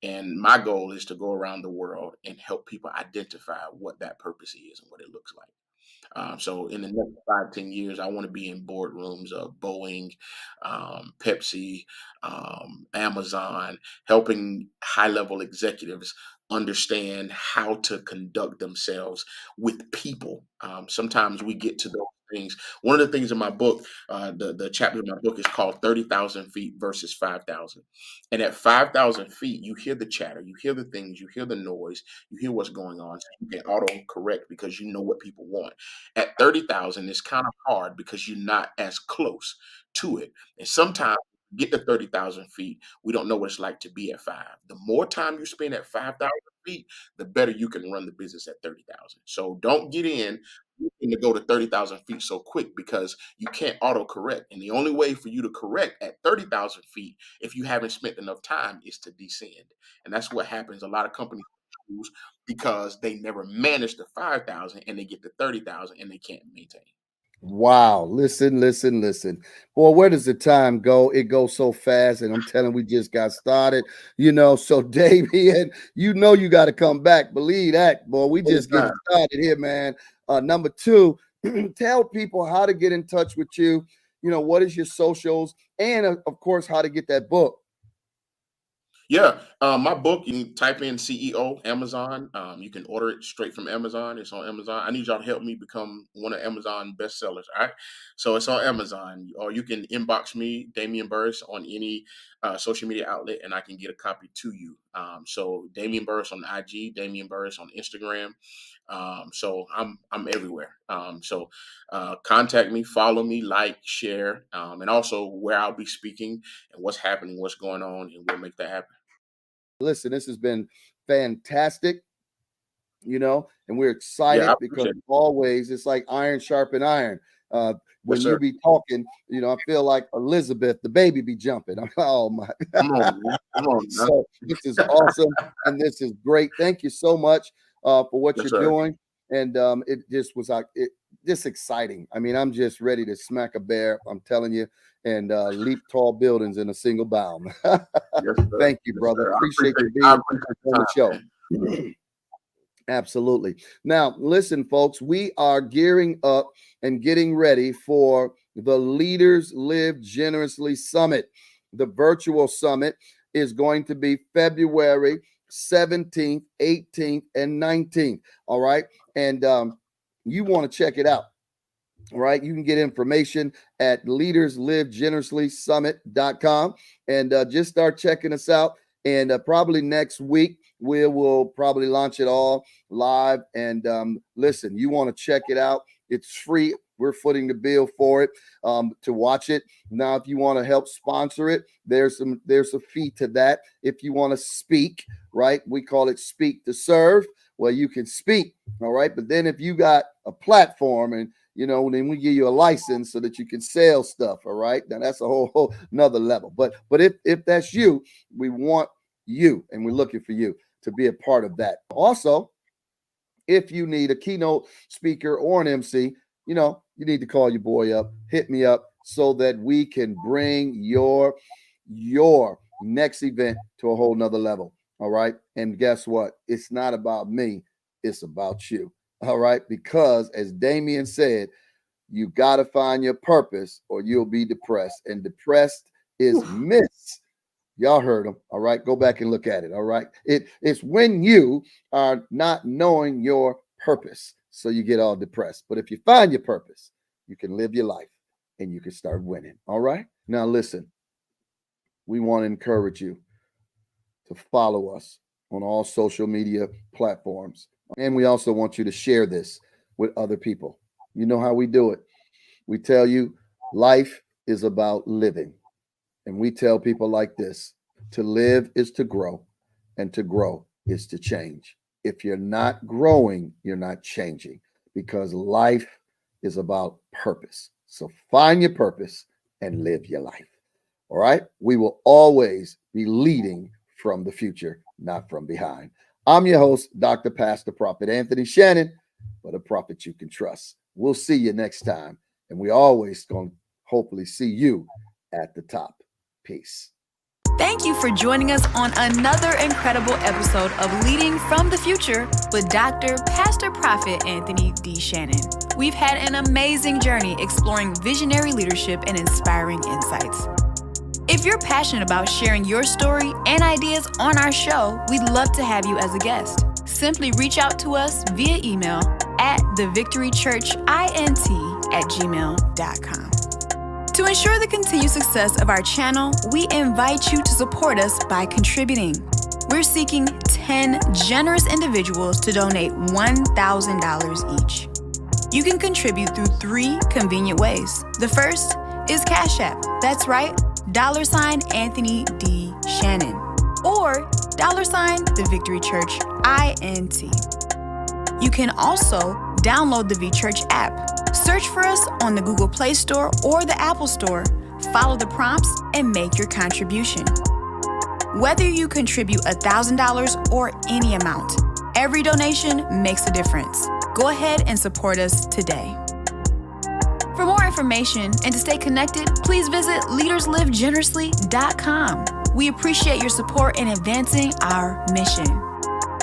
And my goal is to go around the world and help people identify what that purpose is and what it looks like. So in the next 5, 10 years, I want to be in boardrooms of Boeing, Pepsi, Amazon, helping high level executives understand how to conduct themselves with people. Sometimes we get to those things. One of the things in my book, the chapter of my book is called 30,000 feet versus 5,000. And at 5,000 feet, you hear the chatter, you hear the things, you hear the noise, you hear what's going on. So you can auto correct because you know what people want. At 30,000, it's kind of hard because you're not as close to it. And sometimes get to 30,000 feet, we don't know what it's like to be at five. The more time you spend at 5,000 feet, the better you can run the business at 30,000. So don't get in looking to go to 30,000 feet so quick because you can't auto correct. And the only way for you to correct at 30,000 feet, if you haven't spent enough time, is to descend. And that's what happens. A lot of companies lose because they never manage the 5,000 and they get to 30,000 and they can't maintain. Wow. Listen, listen, listen. Boy, where does the time go? It goes so fast. And I'm telling we just got started, So Davian, you got to come back. Believe that, boy. We just getting Anytime. started here, man. Number two, tell people how to get in touch with you. What is your socials? And of course, how to get that book. Yeah, my book, you can type in CEO Amazon. You can order it straight from Amazon. It's on Amazon. I need y'all to help me become one of Amazon bestsellers. All right, so it's on Amazon, or you can inbox me, Damian Burris, on any social media outlet, and I can get a copy to you. So Damian Burris on IG, Damian Burris on Instagram. So I'm everywhere. So contact me, follow me, like, share, and also where I'll be speaking and what's happening, what's going on, and we'll make that happen. Listen, this has been fantastic. And we're Yeah, I excited because appreciate it. always it's like iron sharpen iron. Uh, Yes, when you sir. be talking, I feel like Elizabeth, the baby be jumping. Oh my. Come on, man. Come on, man. So this is awesome and this is great. Thank you so much for what Yes, you're sir. doing. And it just was like just exciting. I mean, I'm just ready to smack a bear. I'm telling you, and leap tall buildings in a single bound. Yes, sir. Thank you, Yes, brother. sir. Appreciate you I being appreciate the on the time, show. man. Absolutely. Now, listen, folks, we are gearing up and getting ready for the Leaders Live Generously Summit. The virtual summit is going to be February 17th, 18th, and 19th. All right. And you want to check it out. All right. You can get information at leaderslivegenerouslysummit.com and just start checking us out. And probably next week, we will probably launch it all live. And listen, you want to check it out. It's free. We're footing the bill for it to watch it. Now, if you want to help sponsor it, there's a fee to that. If you want to speak, right? We call it speak to serve. Well, you can speak, all right? But then if you got a platform and then we give you a license so that you can sell stuff, all right? Now that's a whole another level. But if that's you, we want you, and we're looking for you to be a part of that. Also, if you need a keynote speaker or an MC, you need to call your boy up, hit me up so that we can bring your next event to a whole nother level. All right. And guess what? It's not about me. It's about you. All right. Because as Damien said, you got to find your purpose or you'll be depressed. And depressed is myths. Y'all heard them. All right. Go back and look at it. All right. It's when you are not knowing your purpose. So you get all depressed. But if you find your purpose, you can live your life and you can start winning. All right. Now, listen, we want to encourage you to follow us on all social media platforms. And we also want you to share this with other people. You know how we do it. We tell you life is about living. And we tell people like this, to live is to grow, and to grow is to change. If you're not growing, you're not changing, because life is about purpose. So find your purpose and live your life. All right. We will always be leading from the future, not from behind. I'm your host, Dr. Pastor Prophet Anthony Shannon, but a prophet you can trust. We'll see you next time. And we always going to hopefully see you at the top. Peace. Thank you for joining us on another incredible episode of Leading from the Future with Dr. Pastor Prophet Anthony D. Shannon. We've had an amazing journey exploring visionary leadership and inspiring insights. If you're passionate about sharing your story and ideas on our show, we'd love to have you as a guest. Simply reach out to us via email at thevictorychurchint@gmail.com. To ensure the continued success of our channel, we invite you to support us by contributing. We're seeking 10 generous individuals to donate $1,000 each. You can contribute through 3 convenient ways. The first is Cash App. That's right, $ Anthony D. Shannon, or $ The Victory Church INT. You can also download the V Church app. Search for us on the Google Play Store or the Apple Store. Follow the prompts and make your contribution. Whether you contribute $1,000 or any amount, every donation makes a difference. Go ahead and support us today. For more information and to stay connected, please visit leaderslivegenerously.com. We appreciate your support in advancing our mission.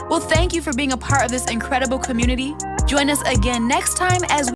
Well, thank you for being a part of this incredible community. Join us again next time as